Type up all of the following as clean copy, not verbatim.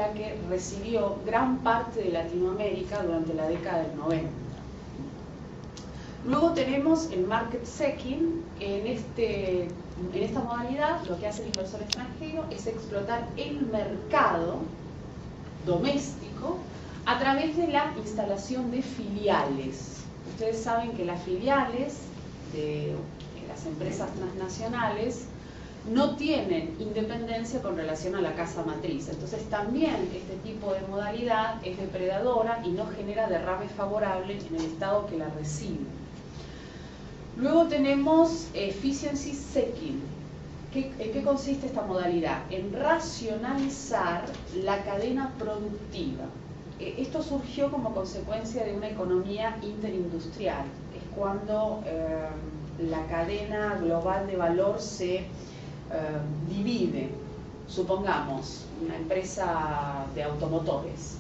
la que recibió gran parte de Latinoamérica durante la década del 90. Luego tenemos el market seeking. En esta modalidad lo que hace el inversor extranjero es explotar el mercado doméstico a través de la instalación de filiales. Ustedes saben que las filiales de las empresas transnacionales no tienen independencia con relación a la casa matriz. Entonces también este tipo de modalidad es depredadora y no genera derrame favorable en el estado que la recibe. Luego tenemos efficiency seeking. ¿En qué consiste esta modalidad? En racionalizar la cadena productiva. Esto surgió como consecuencia de una economía interindustrial. Es cuando la cadena global de valor se divide. Supongamos, una empresa de automotores.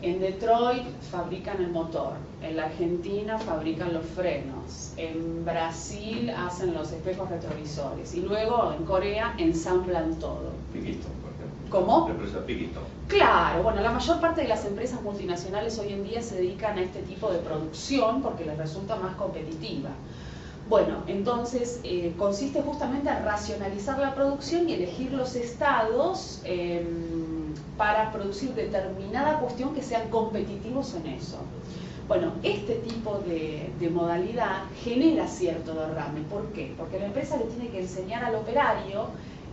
En Detroit fabrican el motor, en la Argentina fabrican los frenos, en Brasil hacen los espejos retrovisores y luego en Corea ensamblan todo. Piquistone, por ejemplo. ¿Cómo? La empresa Piquistone. Claro, bueno, la mayor parte de las empresas multinacionales hoy en día se dedican a este tipo de producción porque les resulta más competitiva. Bueno, entonces consiste justamente en racionalizar la producción y elegir los estados para producir determinada cuestión que sean competitivos en eso. Bueno, este tipo de modalidad genera cierto derrame. ¿Por qué? Porque la empresa le tiene que enseñar al operario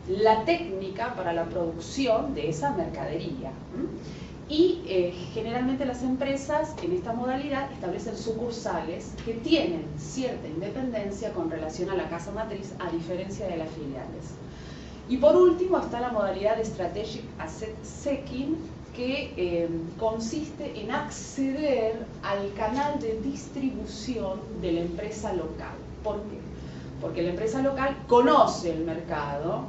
la técnica para la producción de esa mercadería. Y generalmente las empresas en esta modalidad establecen sucursales que tienen cierta independencia con relación a la casa matriz, a diferencia de las filiales. Y por último está la modalidad de Strategic Asset Seeking, que consiste en acceder al canal de distribución de la empresa local. ¿Por qué? Porque la empresa local conoce el mercado,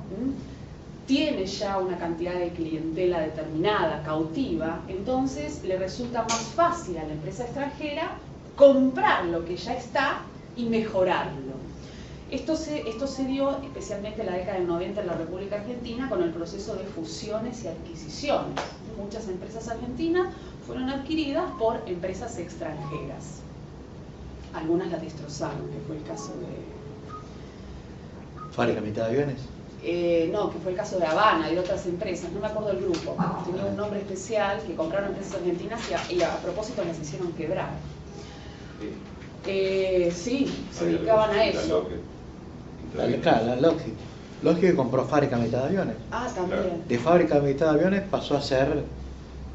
tiene ya una cantidad de clientela determinada, cautiva, entonces le resulta más fácil a la empresa extranjera comprar lo que ya está y mejorarlo. Esto se dio especialmente en la década del 90 en la República Argentina con el proceso de fusiones y adquisiciones. Muchas empresas argentinas fueron adquiridas por empresas extranjeras. Algunas las destrozaron, que fue el caso de... ¿Fábrica Mitad de Aviones? No, que fue el caso de Habana y de otras empresas, no me acuerdo el grupo. Tenía un nombre especial que compraron empresas argentinas y a propósito las hicieron quebrar. Sí, se dedicaban a eso. Claro, la Lockheed. Lockheed compró Fábrica Mitad de Aviones. Ah, también. De Fábrica Mitad de Aviones pasó a ser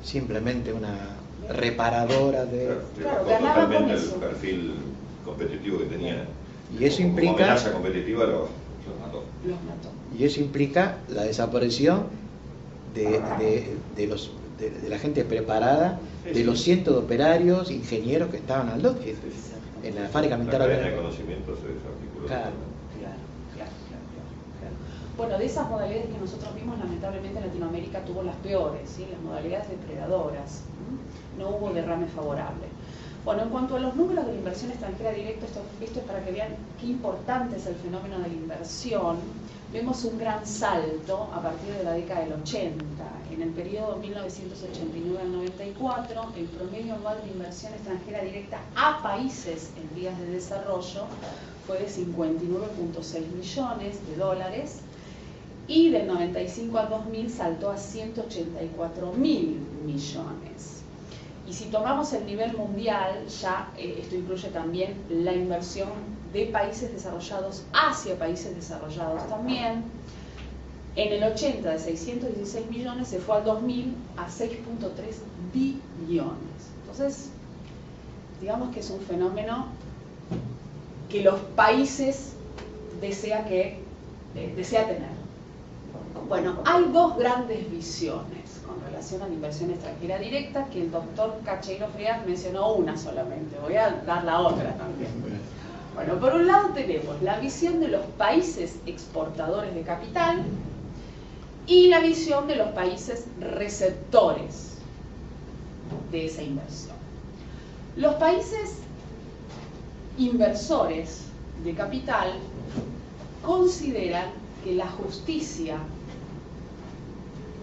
simplemente una reparadora de... Claro, ganaba con totalmente eso. el perfil competitivo que tenía. Y eso Como implica... amenaza competitiva los mató. Los mató. Y eso implica la desaparición de la gente preparada, de los cientos de operarios, ingenieros que estaban al Lockheed, en la Fábrica Mitad de La cadena de Aviones. conocimiento se desarticuló. Claro. Bueno, de esas modalidades que nosotros vimos, lamentablemente Latinoamérica tuvo las peores, ¿sí? Las modalidades depredadoras. No hubo derrame favorable. Bueno, en cuanto a los números de la inversión extranjera directa, esto es para que vean qué importante es el fenómeno de la inversión. Vemos un gran salto a partir de la década del 80. En el periodo 1989 al 94, el promedio anual de inversión extranjera directa a países en vías de desarrollo fue de 59.6 millones de dólares y del 95 al 2000 saltó a 184.000 millones. Y si tomamos el nivel mundial, ya esto incluye también la inversión de países desarrollados hacia países desarrollados también. En el 80 de 616 millones se fue al 2000 a 6.3 billones. Entonces, digamos que es un fenómeno que los países desean tener. Bueno, hay dos grandes visiones con relación a la inversión extranjera directa, que el doctor Cacheiro Frias mencionó una solamente, voy a dar la otra también. Bueno, por un lado tenemos la visión de los países exportadores de capital y la visión de los países receptores de esa inversión. Los países inversores de capital consideran que la justicia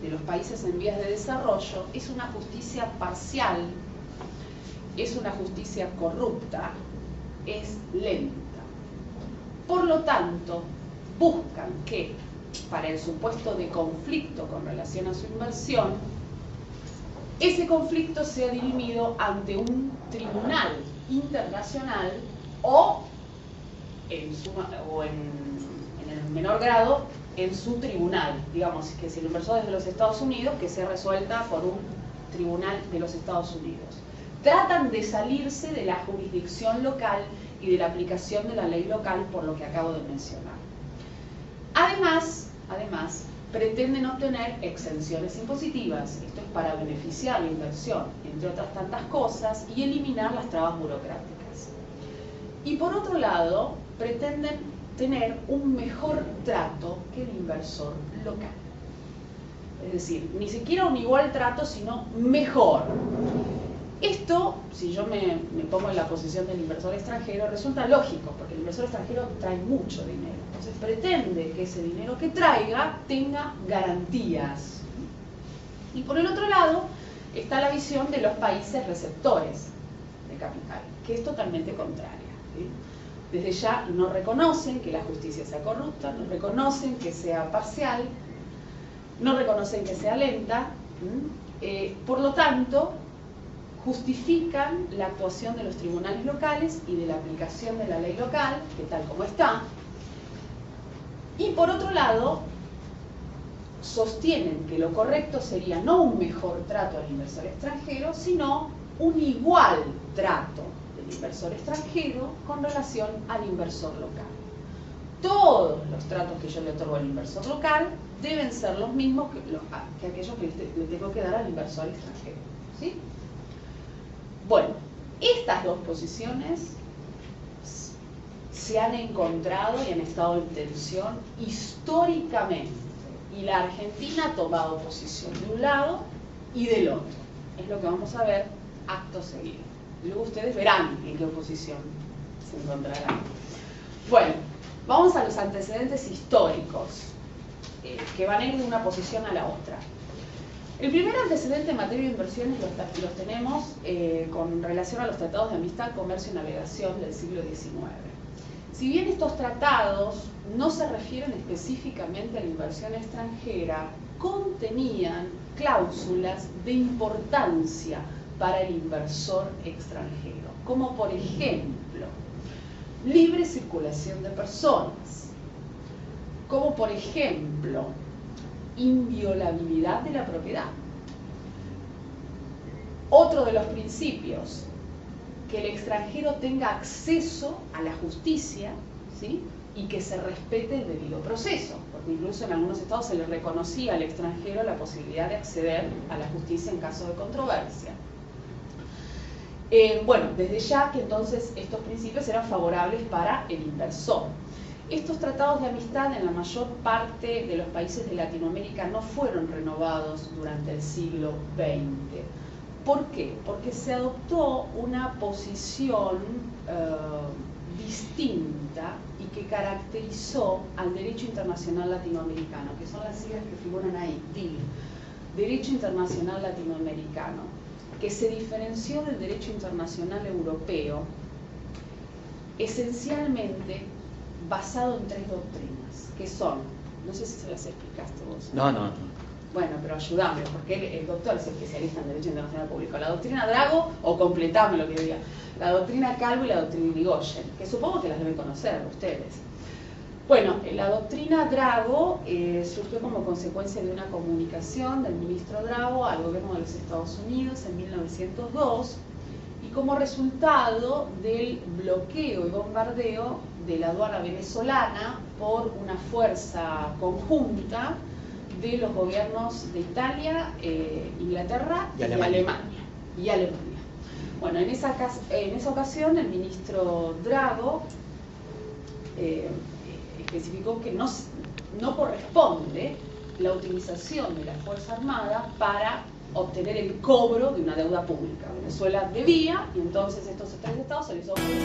de los países en vías de desarrollo es una justicia parcial, es una justicia corrupta, es lenta. Por lo tanto, buscan que, para el supuesto de conflicto con relación a su inversión, ese conflicto sea dirimido ante un tribunal internacional o en el menor grado en su tribunal, digamos que si el inversor es de los Estados Unidos, que sea resuelta por un tribunal de los Estados Unidos. Tratan de salirse de la jurisdicción local y de la aplicación de la ley local, por lo que acabo de mencionar. Además, pretenden obtener exenciones impositivas, esto es para beneficiar la inversión, entre otras tantas cosas, y eliminar las trabas burocráticas. Y por otro lado, pretenden tener un mejor trato que el inversor local. Es decir, ni siquiera un igual trato, sino mejor. Esto, si yo me pongo en la posición del inversor extranjero, resulta lógico, porque el inversor extranjero trae mucho dinero. Entonces pretende que ese dinero que traiga tenga garantías. Y por el otro lado está la visión de los países receptores de capital, que es totalmente contraria, ¿sí? Desde ya no reconocen que la justicia sea corrupta, no reconocen que sea parcial, no reconocen que sea lenta, por lo tanto justifican la actuación de los tribunales locales y de la aplicación de la ley local, que tal como está, y por otro lado sostienen que lo correcto sería no un mejor trato al inversor extranjero, sino un igual trato del inversor extranjero con relación al inversor local. Todos los tratos que yo le otorgo al inversor local deben ser los mismos que aquellos que le tengo que dar al inversor extranjero, ¿sí? Bueno, estas dos posiciones se han encontrado y han estado en tensión históricamente, y la Argentina ha tomado posición de un lado y del otro. Es lo que vamos a ver acto seguido. Luego ustedes verán en qué posición se encontrarán. Bueno, vamos a los antecedentes históricos que van a ir de una posición a la otra. El primer antecedente en materia de inversiones los tenemos con relación a los tratados de amistad, comercio y navegación del siglo XIX. Si bien estos tratados no se refieren específicamente a la inversión extranjera, contenían cláusulas de importancia para el inversor extranjero, como por ejemplo, libre circulación de personas, como por ejemplo, inviolabilidad de la propiedad. Otro de los principios, que el extranjero tenga acceso a la justicia, ¿sí? Y que se respete el debido proceso, porque incluso en algunos estados se le reconocía al extranjero la posibilidad de acceder a la justicia en caso de controversia. Bueno, desde ya que entonces estos principios eran favorables para el inversor. Estos tratados de amistad en la mayor parte de los países de Latinoamérica no fueron renovados durante el siglo XX. ¿Por qué? Porque se adoptó una posición distinta y que caracterizó al derecho internacional latinoamericano, que son las siglas que figuran ahí, DIL, Derecho Internacional Latinoamericano, que se diferenció del derecho internacional europeo, esencialmente basado en tres doctrinas, que son, no sé si se las explicaste vos. No. Bueno, pero ayúdame, porque el doctor es especialista en Derecho Internacional Público. La doctrina Drago, o completame lo que diga, la doctrina Calvo y la doctrina Irigoyen, que supongo que las deben conocer ustedes. Bueno, la doctrina Drago surgió como consecuencia de una comunicación del ministro Drago al gobierno de los Estados Unidos en 1902 y como resultado del bloqueo y bombardeo de la aduana venezolana por una fuerza conjunta de los gobiernos de Italia, Inglaterra y Alemania. Bueno, en esa ocasión el ministro Drago especificó que no corresponde la utilización de la Fuerza Armada para obtener el cobro de una deuda pública. Venezuela debía y entonces estos tres estados se les ofreció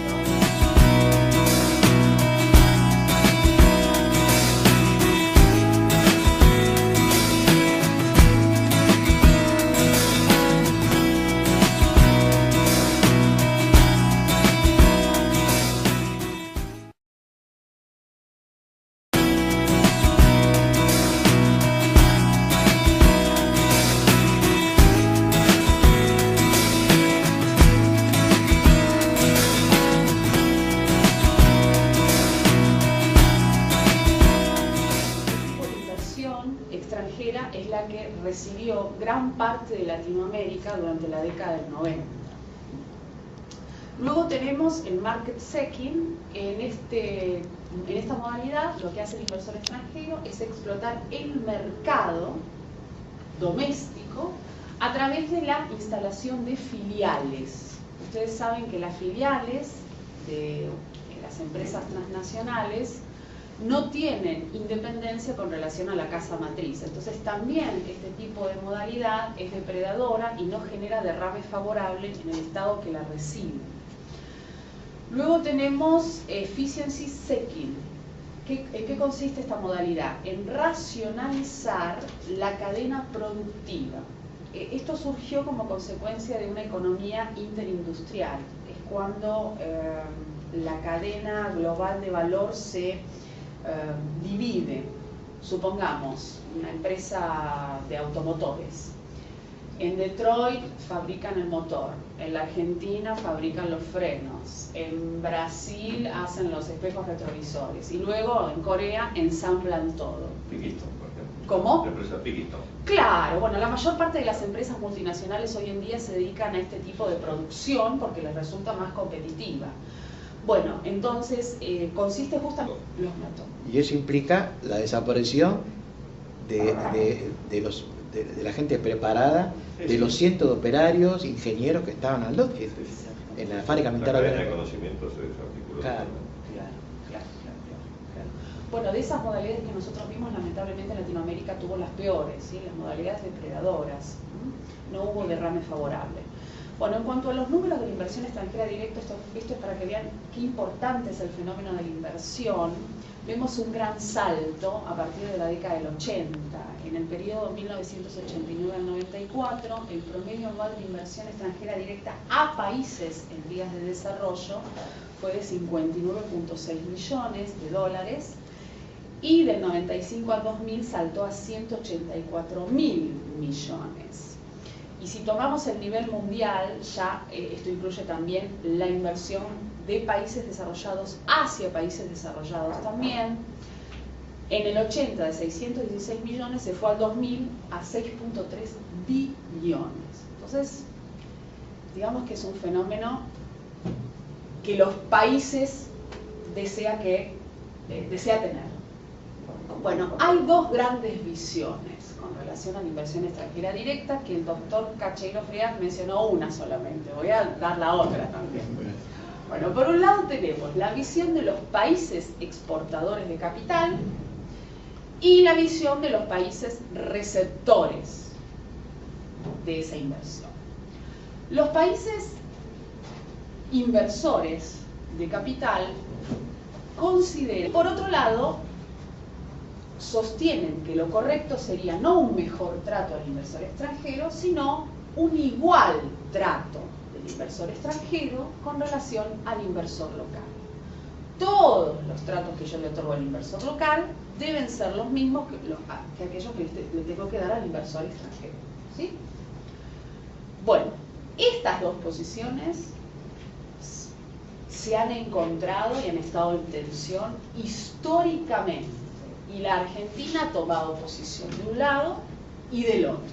extranjera es la que recibió gran parte de Latinoamérica durante la década del 90. Luego tenemos el market seeking. En esta modalidad lo que hace el inversor extranjero es explotar el mercado doméstico a través de la instalación de filiales. Ustedes saben que las filiales de las empresas transnacionales no tienen independencia con relación a la casa matriz. Entonces también este tipo de modalidad es depredadora y no genera derrame favorable en el Estado que la recibe. Luego tenemos efficiency seeking. ¿En qué consiste esta modalidad? En racionalizar la cadena productiva. Esto surgió como consecuencia de una economía interindustrial. Es cuando la cadena global de valor se divide. Supongamos una empresa de automotores. En Detroit fabrican el motor, en la Argentina fabrican los frenos, en Brasil hacen los espejos retrovisores y luego en Corea ensamblan todo. Piquistone, por ejemplo. ¿Cómo? La empresa Piquistone. Claro, bueno, la mayor parte de las empresas multinacionales hoy en día se dedican a este tipo de producción porque les resulta más competitiva. Bueno, entonces consiste justamente en los métodos. Y eso implica la desaparición de la gente preparada, de los cientos de operarios, ingenieros que estaban al lote en la fábrica La militar. cadena de conocimiento se desarticuló. Claro. Bueno, de esas modalidades que nosotros vimos, lamentablemente Latinoamérica tuvo las peores, ¿sí? Las modalidades depredadoras. No hubo derrame favorable. Bueno, en cuanto a los números de la inversión extranjera directa, esto es para que vean qué importante es el fenómeno de la inversión. Vemos un gran salto a partir de la década del 80. En el periodo 1989 al 94, el promedio anual de inversión extranjera directa a países en vías de desarrollo fue de 59.6 millones de dólares y del 95 al 2000 saltó a 184.000 millones. Y si tomamos el nivel mundial, ya esto incluye también la inversión de países desarrollados hacia países desarrollados también. En el 80 de 616 millones se fue al 2000 a 6.3 billones. Entonces, digamos que es un fenómeno que los países desean tener. Bueno, hay dos grandes visiones con relación a la inversión extranjera directa, que el doctor Cacheiro Frías mencionó una solamente, voy a dar la otra también. Bueno, por un lado tenemos la visión de los países exportadores de capital y la visión de los países receptores de esa inversión. Los países inversores de capital consideran, por otro lado, sostienen que lo correcto sería no un mejor trato al inversor extranjero, sino un igual trato del inversor extranjero con relación al inversor local. Todos los tratos que yo le otorgo al inversor local deben ser los mismos que aquellos que le tengo que dar al inversor extranjero. ¿Sí? Bueno, estas dos posiciones se han encontrado y han estado en tensión históricamente. Y la Argentina ha tomado posición de un lado y del otro.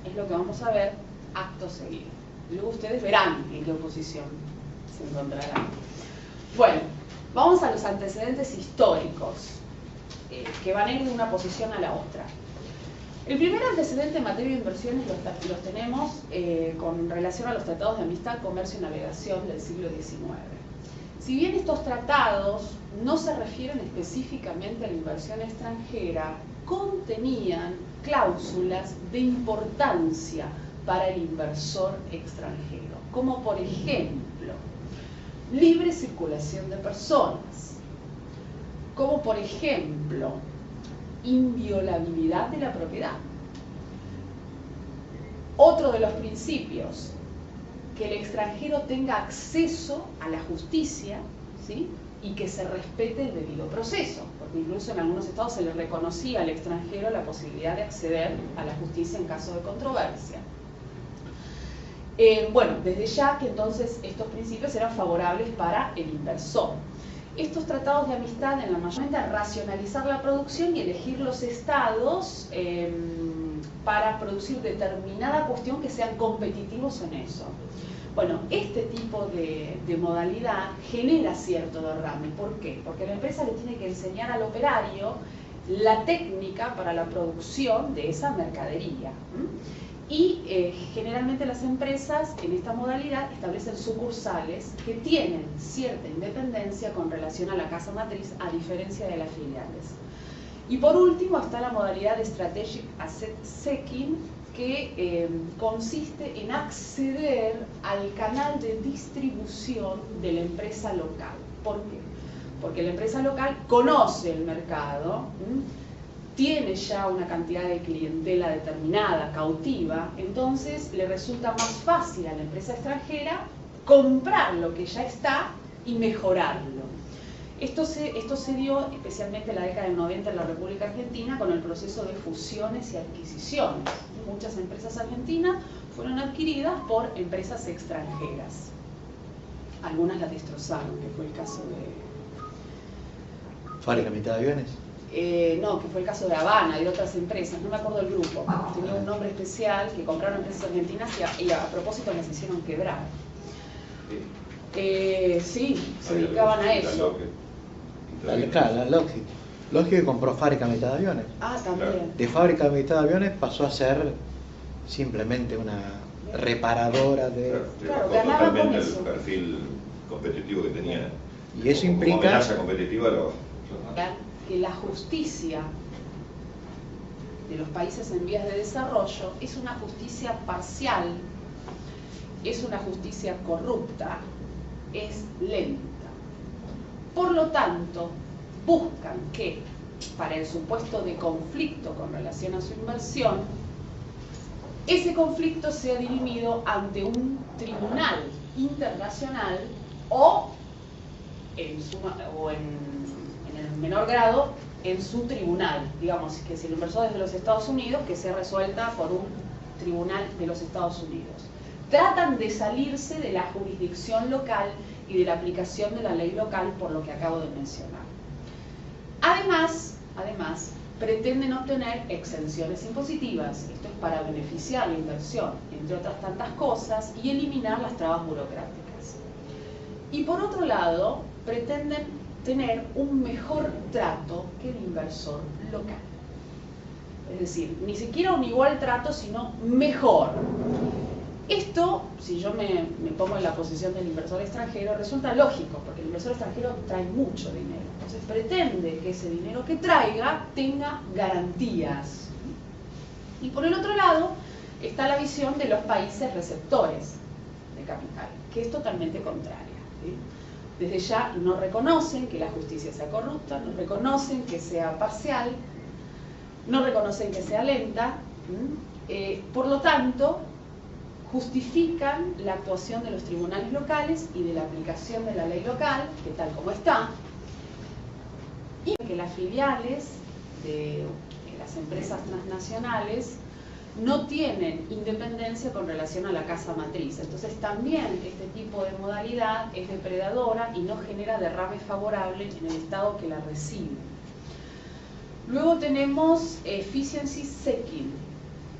Es lo que vamos a ver acto seguido. Luego ustedes verán en qué posición se encontrarán. Bueno, vamos a los antecedentes históricos que van a ir de una posición a la otra. El primer antecedente en materia de inversiones los tenemos con relación a los tratados de amistad, comercio y navegación del siglo XIX. Si bien estos tratados no se refieren específicamente a la inversión extranjera, contenían cláusulas de importancia para el inversor extranjero, como por ejemplo, libre circulación de personas, como por ejemplo, inviolabilidad de la propiedad. Otro de los principios, que el extranjero tenga acceso a la justicia, ¿sí? Y que se respete el debido proceso, porque incluso en algunos estados se le reconocía al extranjero la posibilidad de acceder a la justicia en caso de controversia. Bueno, desde ya que entonces estos principios eran favorables para el inversor. Estos tratados de amistad en la mayoría a racionalizar la producción y elegir los estados para producir determinada cuestión que sean competitivos en eso. Bueno, este tipo de modalidad genera cierto derrame. ¿Por qué? Porque la empresa le tiene que enseñar al operario la técnica para la producción de esa mercadería. Y generalmente las empresas en esta modalidad establecen sucursales que tienen cierta independencia con relación a la casa matriz, a diferencia de las filiales. Y por último está la modalidad de Strategic Asset Seeking, que consiste en acceder al canal de distribución de la empresa local. ¿Por qué? Porque la empresa local conoce el mercado, tiene ya una cantidad de clientela determinada, cautiva, entonces le resulta más fácil a la empresa extranjera comprar lo que ya está y mejorarlo. Esto se dio especialmente en la década del 90 en la República Argentina con el proceso de fusiones y adquisiciones. Muchas empresas argentinas fueron adquiridas por empresas extranjeras. Algunas las destrozaron, que fue el caso de... ¿Fábrica Mitad de Aviones? No, que fue el caso de Habana, de otras empresas, no me acuerdo el grupo, tenía un nombre especial, que compraron empresas argentinas y a propósito las hicieron quebrar. Sí, se dedicaban a eso. Claro, la Lockheed. Lockheed compró Fábrica Mitad de Aviones. Ah, también. De Fábrica Mitad de Aviones pasó a ser simplemente una reparadora de... Claro, ganaba con totalmente eso. El perfil competitivo que tenía. Y eso Como implica... amenaza competitiva que la justicia de los países en vías de desarrollo es una justicia parcial, es una justicia corrupta, es lenta. Por lo tanto, buscan que, para el supuesto de conflicto con relación a su inversión, ese conflicto sea dirimido ante un tribunal internacional o en el menor grado en su tribunal, digamos que si el inversor es de los Estados Unidos, que sea resuelta por un tribunal de los Estados Unidos. Tratan de salirse de la jurisdicción local y de la aplicación de la ley local, por lo que acabo de mencionar. Además, pretenden obtener exenciones impositivas, esto es para beneficiar la inversión, entre otras tantas cosas, y eliminar las trabas burocráticas. Y por otro lado, pretenden tener un mejor trato que el inversor local. Es decir, ni siquiera un igual trato, sino mejor. Esto, si yo me pongo en la posición del inversor extranjero, resulta lógico, porque el inversor extranjero trae mucho dinero. Entonces pretende que ese dinero que traiga tenga garantías. Y por el otro lado, está la visión de los países receptores de capital, que es totalmente contraria, ¿sí? Desde ya no reconocen que la justicia sea corrupta, no reconocen que sea parcial, no reconocen que sea lenta, por lo tanto, justifican la actuación de los tribunales locales y de la aplicación de la ley local, que tal como está, y que las filiales de las empresas transnacionales no tienen independencia con relación a la casa matriz. Entonces también este tipo de modalidad es depredadora y no genera derrame favorable en el estado que la recibe. Luego tenemos efficiency seeking.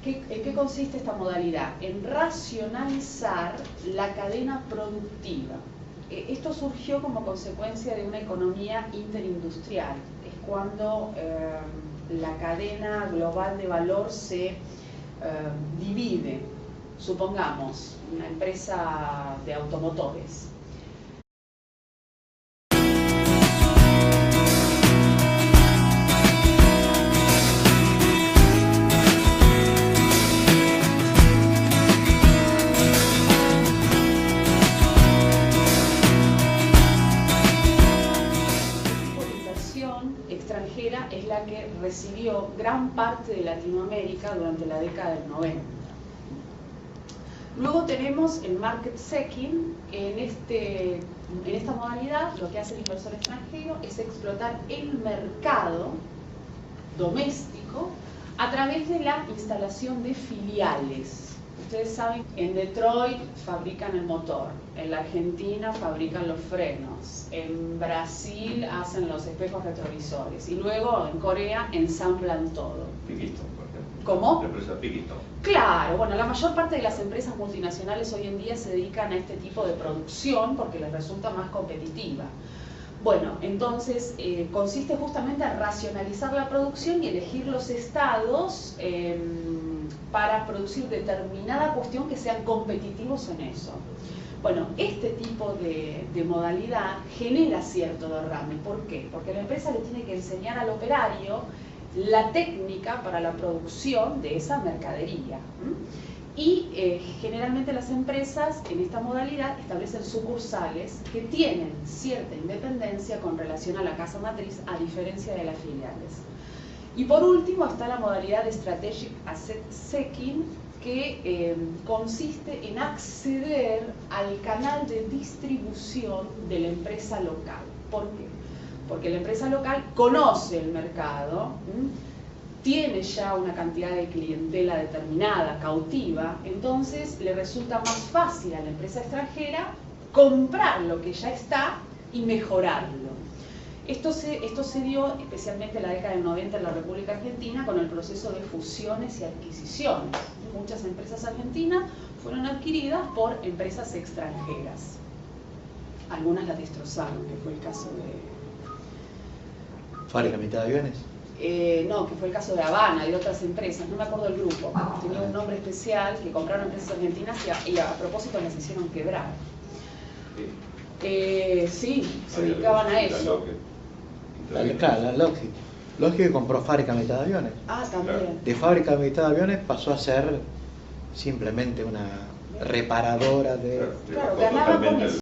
¿En qué consiste esta modalidad? En racionalizar la cadena productiva. Esto surgió como consecuencia de una economía interindustrial. Es cuando la cadena global de valor se divide. Supongamos una empresa de automotores. Extranjera es la que recibió gran parte de Latinoamérica durante la década del 90. Luego tenemos el market seeking. En esta modalidad lo que hace el inversor extranjero es explotar el mercado doméstico a través de la instalación de filiales. Ustedes saben, en Detroit fabrican el motor, en la Argentina fabrican los frenos, en Brasil hacen los espejos retrovisores y luego en Corea ensamblan todo. Piquistone, por ejemplo. ¿Cómo? La empresa Piquistone. Claro, bueno, la mayor parte de las empresas multinacionales hoy en día se dedican a este tipo de producción porque les resulta más competitiva. Bueno, entonces consiste justamente en racionalizar la producción y elegir los estados para producir determinada cuestión que sean competitivos en eso. Bueno, este tipo de modalidad genera cierto derrame. ¿Por qué? Porque la empresa le tiene que enseñar al operario la técnica para la producción de esa mercadería. Y generalmente las empresas en esta modalidad establecen sucursales que tienen cierta independencia con relación a la casa matriz, a diferencia de las filiales. Y por último está la modalidad de Strategic Asset Seeking, que consiste en acceder al canal de distribución de la empresa local. ¿Por qué? Porque la empresa local conoce el mercado, tiene ya una cantidad de clientela determinada, cautiva, entonces le resulta más fácil a la empresa extranjera comprar lo que ya está y mejorarlo. Esto se dio especialmente en la década del 90 en la República Argentina con el proceso de fusiones y adquisiciones. Muchas empresas argentinas fueron adquiridas por empresas extranjeras. Algunas las destrozaron, que fue el caso de... ¿Fábrica mitad de aviones? No, que fue el caso de Habana y de otras empresas, no me acuerdo el grupo, tenía un nombre especial que compraron empresas argentinas y a propósito les hicieron quebrar. Sí, se dedicaban a eso. La Lockheed. Lockheed compró fábrica mitad de aviones. Ah, también. De fábrica mitad de aviones pasó a ser simplemente una reparadora de... Claro, ganaba con eso.